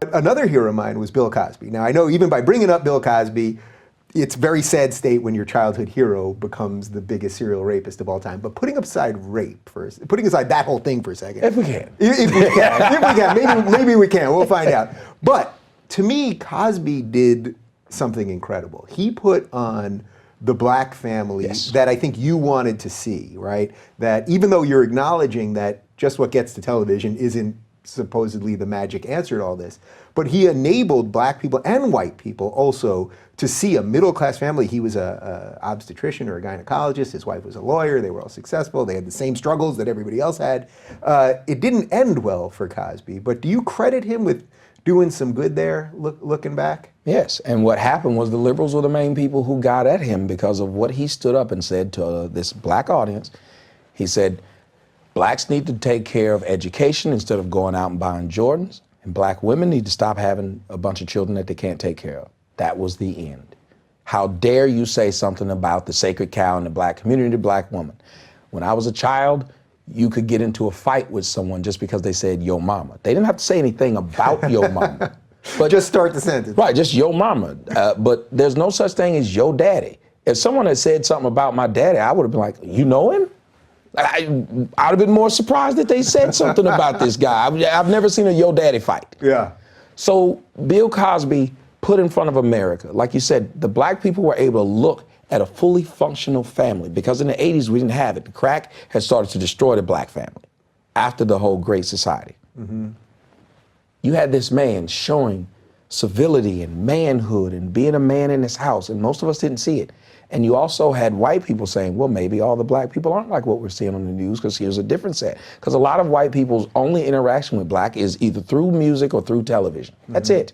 But another hero of mine was Bill Cosby. Now, I know even by bringing up Bill Cosby, it's a very sad state when your childhood hero becomes the biggest serial rapist of all time. But putting aside rape first, putting aside that whole thing for a second. If we can. If we can. Maybe we can. We'll find out. But to me, Cosby did something incredible. He put on the black family that I think you wanted to see, right? That even though you're acknowledging that just what gets to television isn't supposedly the magic answer to all this, but he enabled black people and white people also to see a middle-class family. He was a obstetrician or a gynecologist. His wife was a lawyer. They were all successful. They had the same struggles that everybody else had. It didn't end well for Cosby, but do you credit him with doing some good there, looking back? Yes, and what happened was the liberals were the main people who got at him because of what he stood up and said to this black audience. He said, blacks need to take care of education instead of going out and buying Jordans, and black women need to stop having a bunch of children that they can't take care of. That was the end. How dare you say something about the sacred cow in the black community, the black woman? When I was a child, you could get into a fight with someone just because they said yo mama. They didn't have to say anything about yo mama. But just start the sentence. Right, just yo mama. But there's no such thing as yo daddy. If someone had said something about my daddy, I would have been like, you know him? I'd have been more surprised that they said something about this guy. I've never seen a yo daddy fight. Yeah. So Bill Cosby put in front of America, like you said, the black people were able to look at a fully functional family, because in the 80s we didn't have it. The crack had started to destroy the black family after the whole Great Society. Mm-hmm. You had this man showing civility and manhood and being a man in his house, and most of us didn't see it. And you also had white people saying, well, maybe all the black people aren't like what we're seeing on the news, because here's a different set. Because a lot of white people's only interaction with black is either through music or through television. Mm-hmm. That's it.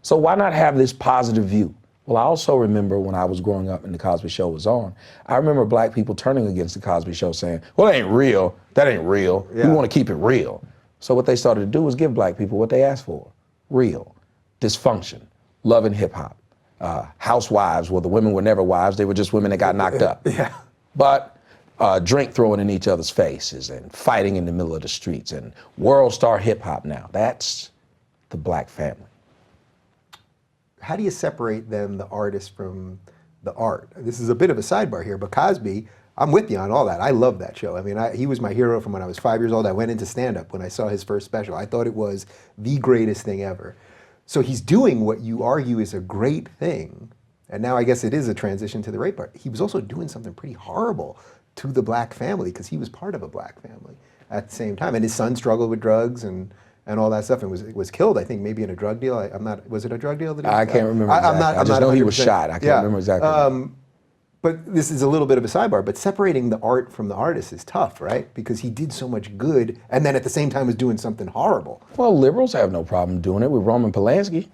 So why not have this positive view? Well, I also remember when I was growing up and the Cosby Show was on, I remember black people turning against the Cosby Show saying, well, that ain't real. That ain't real. Yeah. We want to keep it real. So what they started to do was give black people what they asked for. Real. Dysfunction. Love and hip hop. Housewives, well, the women were never wives. They were just women that got knocked up. Yeah. But drink throwing in each other's faces and fighting in the middle of the streets and world star hip hop now. That's the black family. How do you separate then the artist from the art? This is a bit of a sidebar here, but Cosby, I'm with you on all that. I love that show. I mean, he was my hero from when I was 5 years old. I went into stand-up when I saw his first special. I thought it was the greatest thing ever. So he's doing what you argue is a great thing, and now I guess it is a transition to the rape part. He was also doing something pretty horrible to the black family, because he was part of a black family at the same time. And his son struggled with drugs and all that stuff, and was killed, I think, maybe in a drug deal. Was it a drug deal? I can't remember exactly. I just know he was shot. I can't remember exactly. But this is a little bit of a sidebar, but separating the art from the artist is tough, right? Because he did so much good, and then at the same time was doing something horrible. Well, liberals have no problem doing it with Roman Polanski.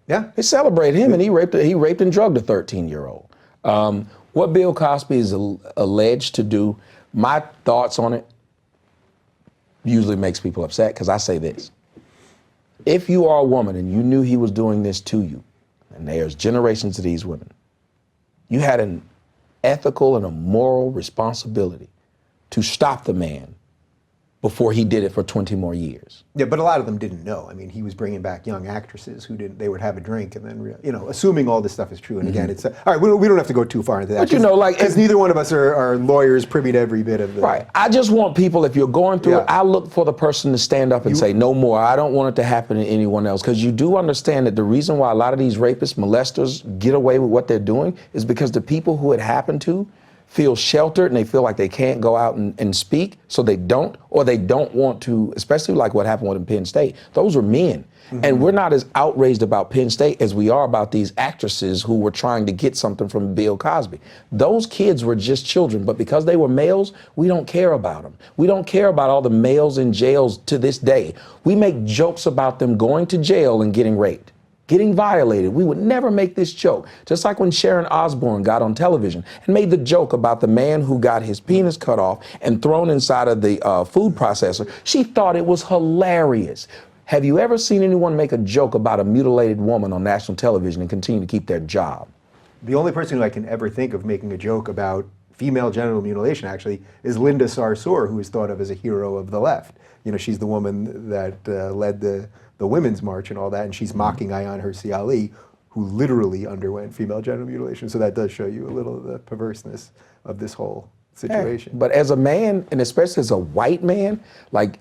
Yeah. They celebrate him, and he raped and drugged a 13-year-old. What Bill Cosby is alleged to do, my thoughts on it usually makes people upset, because I say this. If you are a woman and you knew he was doing this to you, and there's generations of these women, you had an ethical and a moral responsibility to stop the man before he did it for 20 more years. Yeah, but a lot of them didn't know. I mean, he was bringing back young actresses who didn't, they would have a drink and then, assuming all this stuff is true. And again, it's, all right, we don't have to go too far into that. But because neither one of us are lawyers privy to every bit of the... Right. I just want people, if you're going through it, I look for the person to stand up and say, no more. I don't want it to happen to anyone else. Because you do understand that the reason why a lot of these rapists, molesters get away with what they're doing is because the people who it happened to feel sheltered, and they feel like they can't go out and speak, so they don't, or they don't want to, especially like what happened with Penn State. Those were men. Mm-hmm. And we're not as outraged about Penn State as we are about these actresses who were trying to get something from Bill Cosby. Those kids were just children, but because they were males, we don't care about them. We don't care about all the males in jails to this day. We make jokes about them going to jail and getting raped, getting violated. We would never make this joke. Just like when Sharon Osbourne got on television and made the joke about the man who got his penis cut off and thrown inside of the food processor. She thought it was hilarious. Have you ever seen anyone make a joke about a mutilated woman on national television and continue to keep their job? The only person who I can ever think of making a joke about female genital mutilation, actually, is Linda Sarsour, who is thought of as a hero of the left. She's the woman that led the the Women's March and all that, and she's mocking Ayaan Hirsi Ali, who literally underwent female genital mutilation. So that does show you a little of the perverseness of this whole situation. Yeah, but as a man, and especially as a white man, like,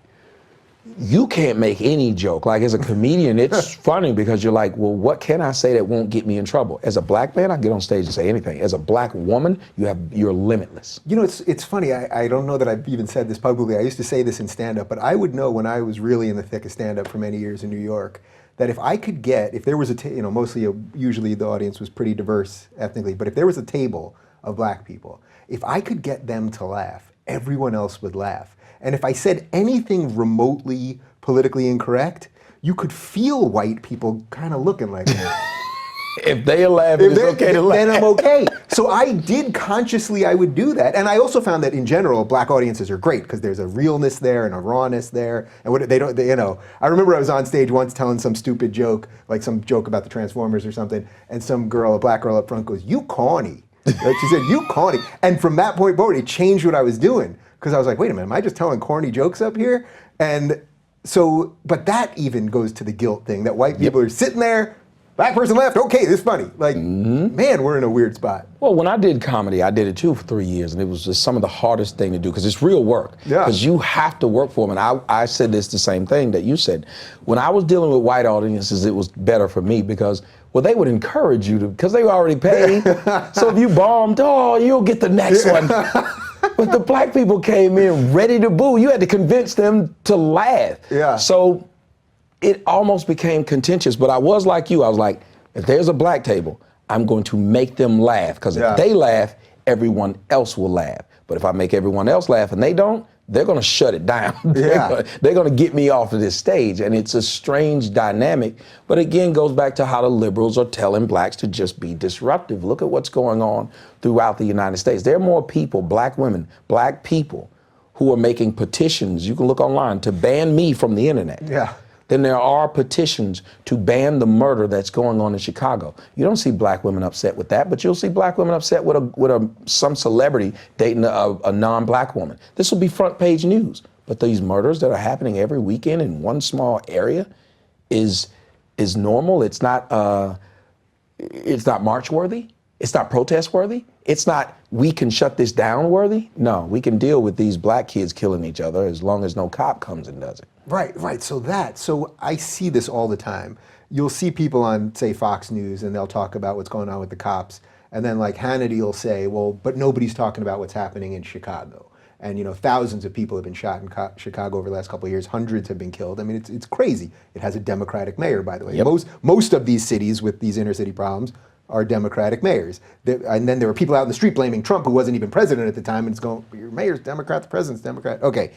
you can't make any joke. Like, as a comedian, it's funny because you're like, well, what can I say that won't get me in trouble? As a black man, I get on stage and say anything. As a black woman, you're limitless. You know, it's funny. I don't know that I've even said this publicly. I used to say this in stand-up, but I would know when I was really in the thick of stand-up for many years in New York, that if I could get, if there was usually the audience was pretty diverse ethnically, but if there was a table of black people, if I could get them to laugh, everyone else would laugh. And if I said anything remotely politically incorrect, you could feel white people kind of looking like me. If they laugh, it's okay to laugh. Then I'm okay. So I did consciously, I would do that. And I also found that in general, black audiences are great because there's a realness there and a rawness there. And I remember I was on stage once telling some stupid joke, like some joke about the Transformers or something, and some girl, a black girl up front goes, "You corny." Like, she said, "You corny." And from that point forward, it changed what I was doing. Because I was like, wait a minute, am I just telling corny jokes up here? And so, but that even goes to the guilt thing, that white people are sitting there, black person left, okay, this is funny. Like, man, we're in a weird spot. Well, when I did comedy, I did it too for 3 years, and it was just some of the hardest thing to do, because it's real work. Yeah. Because you have to work for them. And I said this the same thing that you said. When I was dealing with white audiences, it was better for me because, well, they would encourage you to, because they were already paid. So if you bombed, oh, you'll get the next one. But the black people came in ready to boo. You had to convince them to laugh. Yeah. So it almost became contentious. But I was like you. I was like, if there's a black table, I'm going to make them laugh. Because if they laugh, everyone else will laugh. But if I make everyone else laugh and they don't, they're going to shut it down. They're going to get me off of this stage. And it's a strange dynamic. But again, goes back to how the liberals are telling blacks to just be disruptive. Look at what's going on throughout the United States. There are more people, black women, black people, who are making petitions, you can look online, to ban me from the internet. Yeah. Than there are petitions to ban the murder that's going on in Chicago. You don't see black women upset with that, but you'll see black women upset with some celebrity dating a non-black woman. This will be front page news. But these murders that are happening every weekend in one small area is normal. It's not march worthy. It's not protest worthy. It's not we can shut this down worthy. No, we can deal with these black kids killing each other as long as no cop comes and does it. Right. So I see this all the time. You'll see people on, say, Fox News, and they'll talk about what's going on with the cops. And then, like, Hannity will say, well, but nobody's talking about what's happening in Chicago. And, you know, thousands of people have been shot in Chicago over the last couple of years. Hundreds have been killed. I mean, it's crazy. It has a Democratic mayor, by the way. Yep. Most of these cities with these inner city problems are Democratic mayors. And then there were people out in the street blaming Trump, who wasn't even president at the time, and it's going, your mayor's Democrat, the president's Democrat. Okay.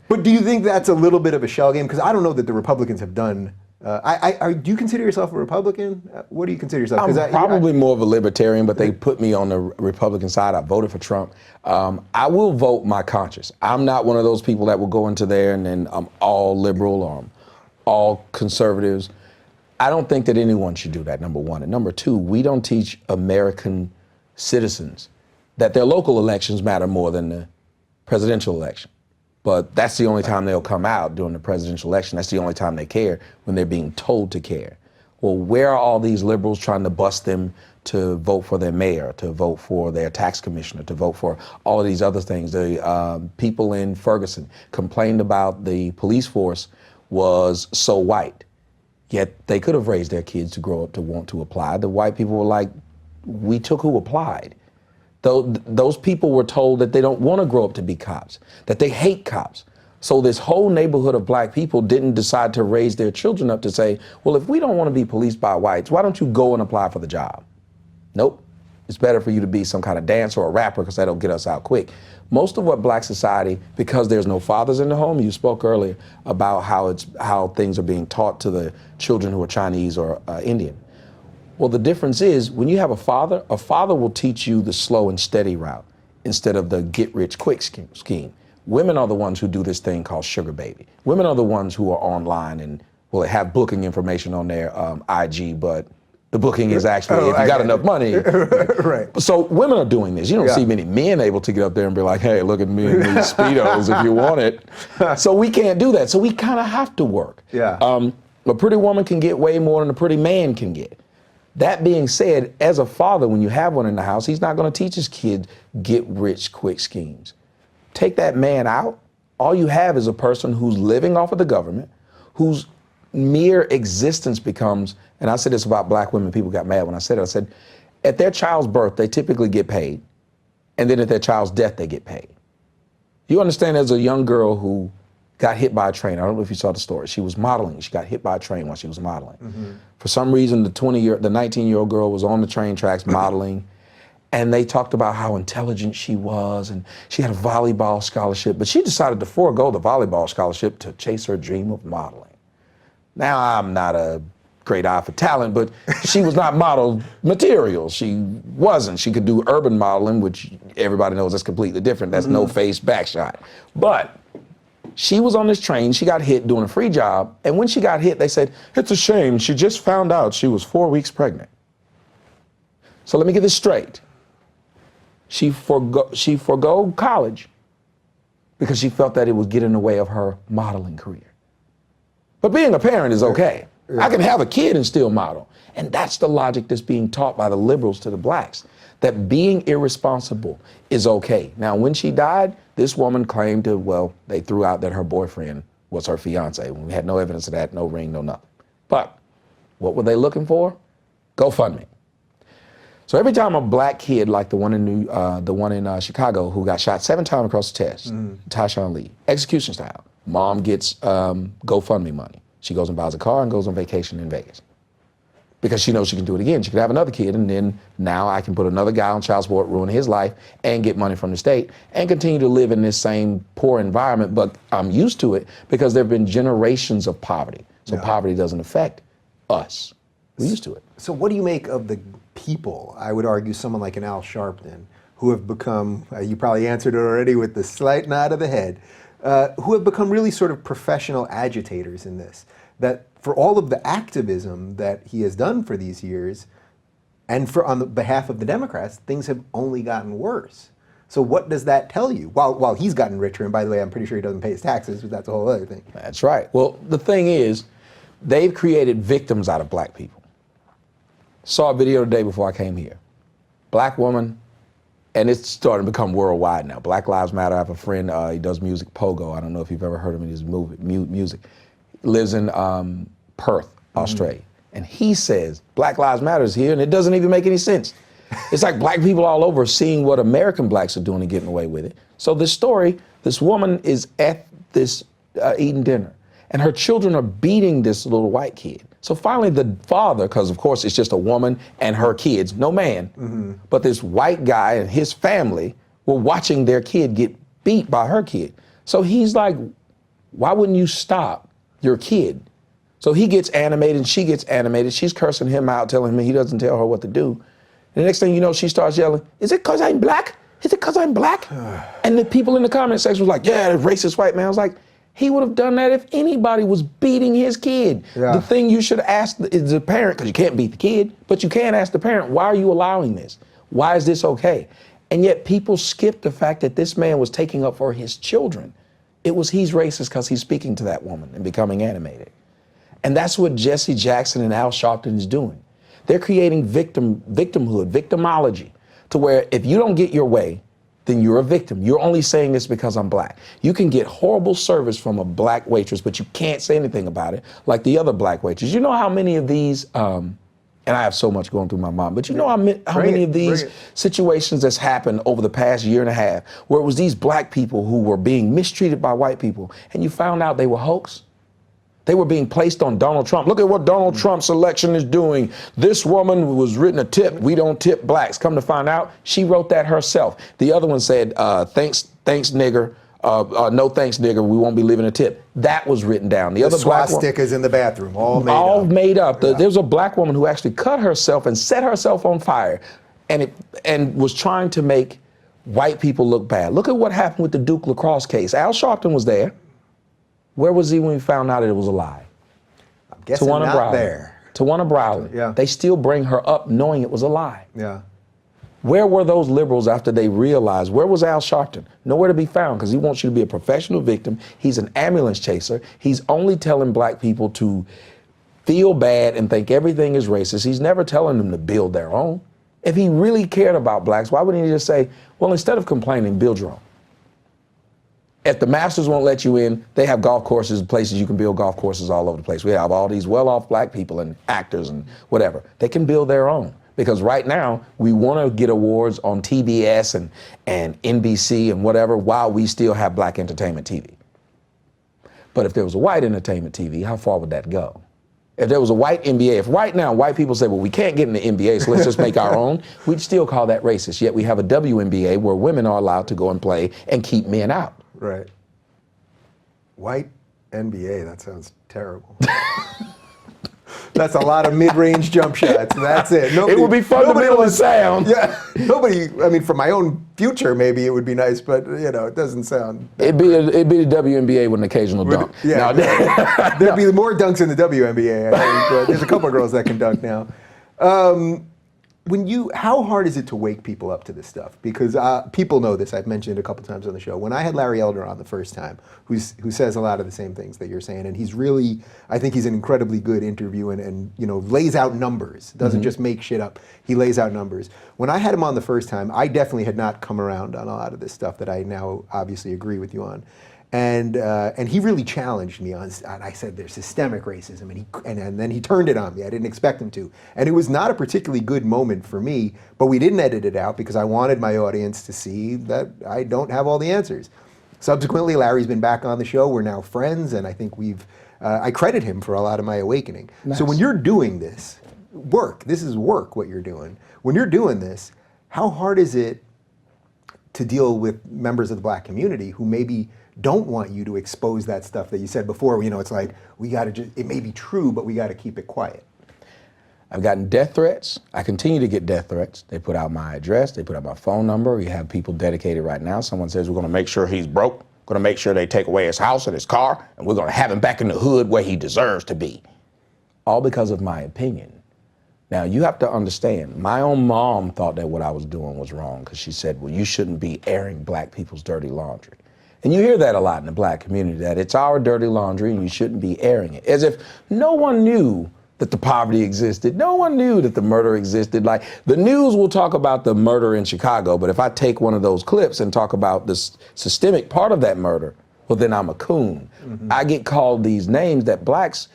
But do you think that's a little bit of a shell game? Because I don't know that the Republicans have done. Do you consider yourself a Republican? What do you consider yourself? I'm probably more of a libertarian, but they put me on the Republican side. I voted for Trump. I will vote my conscience. I'm not one of those people that will go into there and then I'm all liberal or I'm all conservatives. I don't think that anyone should do that, number one. And number two, we don't teach American citizens that their local elections matter more than the presidential election. But that's the only time they'll come out during the presidential election. That's the only time they care, when they're being told to care. Well, where are all these liberals trying to bust them to vote for their mayor, to vote for their tax commissioner, to vote for all of these other things? The people in Ferguson complained about the police force was so white. Yet they could have raised their kids to grow up to want to apply. The white people were like, we took who applied. Those people were told that they don't want to grow up to be cops, that they hate cops. So this whole neighborhood of black people didn't decide to raise their children up to say, well, if we don't want to be policed by whites, why don't you go and apply for the job? Nope. It's better for you to be some kind of dancer or a rapper because that'll get us out quick. Most of what black society, because there's no fathers in the home, you spoke earlier about how things are being taught to the children who are Chinese or Indian. Well, the difference is when you have a father will teach you the slow and steady route instead of the get-rich-quick scheme. Women are the ones who do this thing called sugar baby. Women are the ones who are online and will have booking information on their IG, but The booking is actually, if you got enough money. Right. So women are doing this. You don't see many men able to get up there and be like, hey, look at me in these Speedos if you want it. So we can't do that. So we kind of have to work. Yeah. A pretty woman can get way more than a pretty man can get. That being said, as a father, when you have one in the house, he's not going to teach his kid get rich quick schemes. Take that man out, all you have is a person who's living off of the government, whose mere existence becomes, and I said this about black women, people got mad when I said it, I said, at their child's birth, they typically get paid, and then at their child's death, they get paid. You understand there's a young girl who got hit by a train. I don't know if you saw the story. She was modeling. She got hit by a train while she was modeling. Mm-hmm. For some reason, the 19-year-old girl was on the train tracks modeling, and they talked about how intelligent she was, and she had a volleyball scholarship, but she decided to forego the volleyball scholarship to chase her dream of modeling. Now, I'm not a great eye for talent, but she was not model material. She wasn't. She could do urban modeling, which everybody knows that's completely different. That's no face back shot. But she was on this train, she got hit doing a free job, and when she got hit, they said, it's a shame, she just found out she was 4 weeks pregnant. So let me get this straight. She forgo college because she felt that it would get in the way of her modeling career. But being a parent is okay. Yeah. I can have a kid and still model. And that's the logic that's being taught by the liberals to the blacks, that being irresponsible is okay. Now, when she died, this woman claimed to, well, they threw out that her boyfriend was her fiance. We had no evidence of that, no ring, no nothing. But what were they looking for? GoFundMe. So every time a black kid like the one in Chicago who got shot 7 times across the chest, Tyshawn Lee, execution style, mom gets GoFundMe money. She goes and buys a car and goes on vacation in Vegas. Because she knows she can do it again. She can have another kid, and then now I can put another guy on child support, ruin his life, and get money from the state, and continue to live in this same poor environment, but I'm used to it because there have been generations of poverty. So poverty doesn't affect us. We're used to it. So what do you make of the people, I would argue someone like an Al Sharpton, who have become, you probably answered it already with the slight nod of the head, who have become really sort of professional agitators in this, that for all of the activism that he has done for these years, and for on the behalf of the Democrats, things have only gotten worse. So what does that tell you? While he's gotten richer, and by the way, I'm pretty sure he doesn't pay his taxes, but that's a whole other thing. That's right. Well, the thing is, they've created victims out of black people. Saw a video the day before I came here. Black woman, and it's starting to become worldwide now. Black Lives Matter. I have a friend, he does music, Pogo. I don't know if you've ever heard him in his music. Lives in Perth, Australia. And he says, Black Lives Matter is here, and it doesn't even make any sense. It's like black people all over seeing what American blacks are doing and getting away with it. So this story, this woman is at this eating dinner, and her children are beating this little white kid. So finally the father, because of course it's just a woman and her kids, no man, but this white guy and his family were watching their kid get beat by her kid. So he's like, why wouldn't you stop your kid? So he gets animated and she gets animated. She's cursing him out, telling him he doesn't tell her what to do. And the next thing you know, she starts yelling, is it because I'm black? Is it because I'm black? And the people in the comment section was like, yeah, the racist white man. I was like, he would have done that if anybody was beating his kid. Yeah. The thing you should ask is the parent, because you can't beat the kid, but you can ask the parent, why are you allowing this? Why is this okay? And yet people skip the fact that this man was taking up for his children. It was he's racist because he's speaking to that woman and becoming animated. And that's what Jesse Jackson and Al Sharpton is doing. They're creating victimhood, victimology, to where if you don't get your way, then you're a victim. You're only saying this because I'm black. You can get horrible service from a black waitress, but you can't say anything about it, like the other black waitresses. You know how many of these, and I have so much going through my mind, but you know how many of these situations that's happened over the past year and a half, where it was these black people who were being mistreated by white people, and you found out they were hoax? They were being placed on Donald Trump. Look at what Donald Trump's election is doing. This woman was written a tip. We don't tip blacks. Come to find out, she wrote that herself. The other one said, thanks nigger. No thanks nigger. We won't be leaving a tip. That was written down. The other swastikas in the bathroom, all made up. There was a black woman who actually cut herself and set herself on fire, and was trying to make white people look bad. Look at what happened with the Duke lacrosse case. Al Sharpton was there. Where was he when we found out it was a lie? I'm guessing not there. Tawana Browley. Yeah. They still bring her up knowing it was a lie. Yeah. Where were those liberals after they realized, where was Al Sharpton? Nowhere to be found, because he wants you to be a professional victim. He's an ambulance chaser. He's only telling black people to feel bad and think everything is racist. He's never telling them to build their own. If he really cared about blacks, why wouldn't he just say, well, instead of complaining, build your own? If the masters won't let you in, they have golf courses, places you can build golf courses all over the place. We have all these well-off black people and actors and whatever. They can build their own. Because right now, we want to get awards on TBS and NBC and whatever while we still have black entertainment TV. But if there was a white entertainment TV, how far would that go? If there was a white NBA, if right now white people say, well, we can't get in the NBA, so let's just make our own, we'd still call that racist. Yet we have a WNBA where women are allowed to go and play and keep men out. Right. White NBA, that sounds terrible. That's a lot of mid-range jump shots. That's it. It would be fundamental in sound. Yeah. Nobody, I mean, for my own future, maybe it would be nice, but, you know, it doesn't sound. It'd be the WNBA with an occasional dunk. Yeah. Now, there'd be more dunks in the WNBA, I think. But there's a couple of girls that can dunk now. How hard is it to wake people up to this stuff? Because people know this. I've mentioned it a couple times on the show. When I had Larry Elder on the first time, who says a lot of the same things that you're saying, and he's really, I think he's an incredibly good interview and you know, lays out numbers. Doesn't just make shit up. He lays out numbers. When I had him on the first time, I definitely had not come around on a lot of this stuff that I now obviously agree with you on. And he really challenged me on, and I said there's systemic racism, and then he turned it on me. I didn't expect him to. And it was not a particularly good moment for me, but we didn't edit it out because I wanted my audience to see that I don't have all the answers. Subsequently, Larry's been back on the show. We're now friends, and I think I credit him for a lot of my awakening. Nice. So when you're doing this is work, what you're doing. When you're doing this, how hard is it to deal with members of the black community who maybe don't want you to expose that stuff that you said before? You know, it's like, it may be true, but we got to keep it quiet. I've gotten death threats. I continue to get death threats. They put out my address, they put out my phone number. We have people dedicated right now. Someone says, we're going to make sure he's broke, going to make sure they take away his house and his car, and we're going to have him back in the hood where he deserves to be. All because of my opinion. Now, you have to understand, my own mom thought that what I was doing was wrong because she said, well, you shouldn't be airing black people's dirty laundry. And you hear that a lot in the black community, that it's our dirty laundry and you shouldn't be airing it. As if no one knew that the poverty existed. No one knew that the murder existed. Like, the news will talk about the murder in Chicago, but if I take one of those clips and talk about this systemic part of that murder, well, then I'm a coon. Mm-hmm. I get called these names that blacks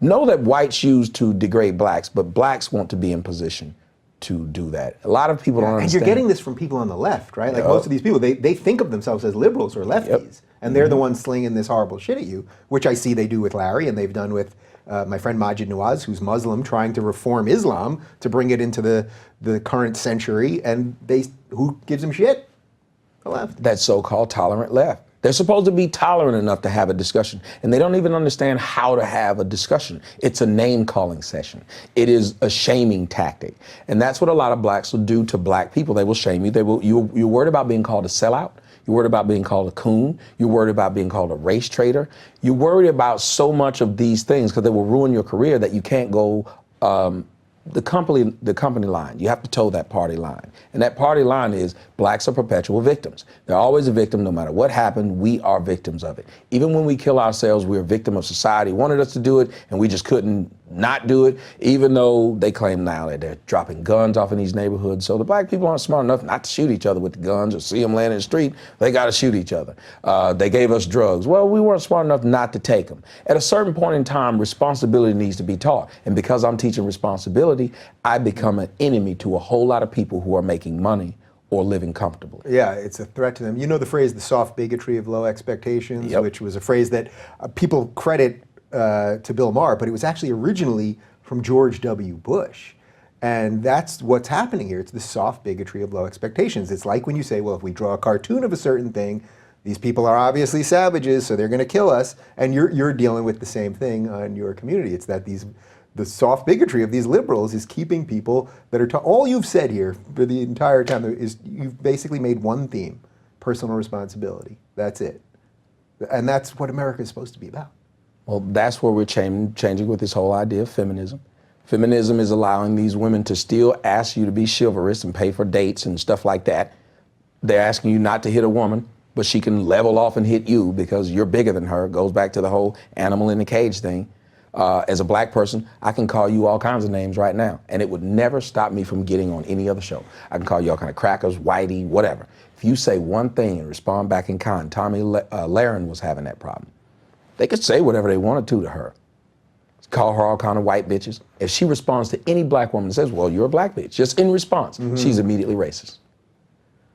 know that whites use to degrade blacks, but blacks want to be in position to do that. A lot of people don't understand. And you're getting this from people on the left, right? Like most of these people, they think of themselves as liberals or lefties, and they're the ones slinging this horrible shit at you, which I see they do with Larry, and they've done with my friend Majid Nawaz, who's Muslim, trying to reform Islam to bring it into the current century, and who gives him shit? The left. That so-called tolerant left. They're supposed to be tolerant enough to have a discussion, and they don't even understand how to have a discussion. It's a name-calling session. It is a shaming tactic, and that's what a lot of blacks will do to black people. They will shame you. You're worried about being called a sellout. You're worried about being called a coon. You're worried about being called a race traitor. You're worried about so much of these things because they will ruin your career that you can't go the company line. You have to toe that party line. And that party line is blacks are perpetual victims. They're always a victim no matter what happened. We are victims of it. Even when we kill ourselves, we're a victim of society. Wanted us to do it and we just couldn't not do it, even though they claim now that they're dropping guns off in these neighborhoods. So the black people aren't smart enough not to shoot each other with the guns or see them laying in the street. They got to shoot each other. They gave us drugs. Well, we weren't smart enough not to take them. At a certain point in time, responsibility needs to be taught. And because I'm teaching responsibility, I become an enemy to a whole lot of people who are making money or living comfortably. Yeah, it's a threat to them. You know the phrase, the soft bigotry of low expectations, which was a phrase that people credit to Bill Maher, but it was actually originally from George W. Bush. And that's what's happening here. It's the soft bigotry of low expectations. It's like when you say, well, if we draw a cartoon of a certain thing, these people are obviously savages, so they're going to kill us. And you're dealing with the same thing on your community. It's that the soft bigotry of these liberals is keeping people that are, all you've said here for the entire time is you've basically made one theme, personal responsibility. That's it. And that's what America is supposed to be about. Well, that's where we're changing with this whole idea of feminism. Feminism is allowing these women to still ask you to be chivalrous and pay for dates and stuff like that. They're asking you not to hit a woman, but she can level off and hit you because you're bigger than her. It goes back to the whole animal in the cage thing. As a black person, I can call you all kinds of names right now, and it would never stop me from getting on any other show. I can call you all kind of crackers, whitey, whatever. If you say one thing and respond back in kind, Tommy Lahren was having that problem. They could say whatever they wanted to her. Call her all kind of white bitches. If she responds to any black woman and says, well, you're a black bitch, just in response, she's immediately racist.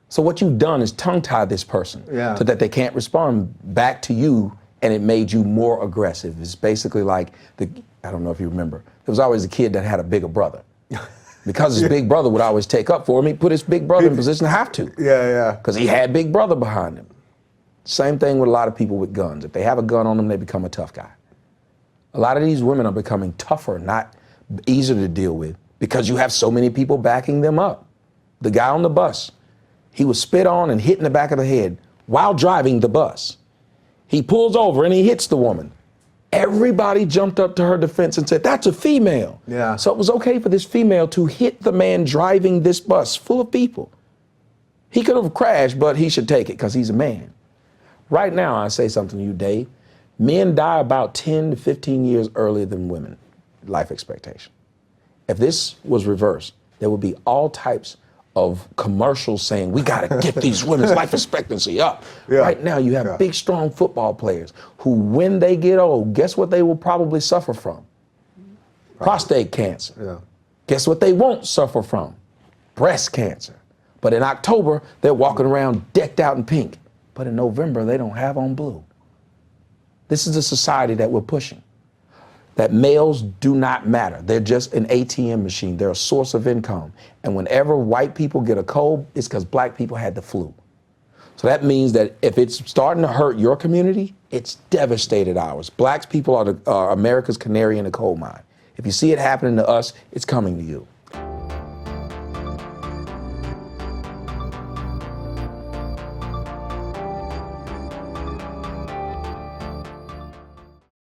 So what you've done is tongue-tie this person so that they can't respond back to you, and it made you more aggressive. It's basically like, I don't know if you remember, there was always a kid that had a bigger brother. Because his big brother would always take up for him, he put his big brother in position to have to. Because he had big brother behind him. Same thing with a lot of people with guns. If they have a gun on them, they become a tough guy. A lot of these women are becoming tougher, not easier to deal with, because you have so many people backing them up. The guy on the bus, he was spit on and hit in the back of the head while driving the bus. He pulls over and he hits the woman. Everybody jumped up to her defense and said, that's a female. So it was okay for this female to hit the man driving this bus full of people. He could have crashed, but he should take it because he's a man. Right now, I say something to you, Dave. Men die about 10 to 15 years earlier than women, life expectation. If this was reversed, there would be all types of commercials saying, we gotta get these women's life expectancy up. Right now, you have big, strong football players who, when they get old, guess what they will probably suffer from? Prostate cancer. Guess what they won't suffer from? Breast cancer. But in October, they're walking around decked out in pink. But in November, they don't have on blue. This is the society that we're pushing. That males do not matter. They're just an ATM machine. They're a source of income. And whenever white people get a cold, it's because black people had the flu. So that means that if it's starting to hurt your community, it's devastated ours. Black people are America's canary in the coal mine. If you see it happening to us, it's coming to you.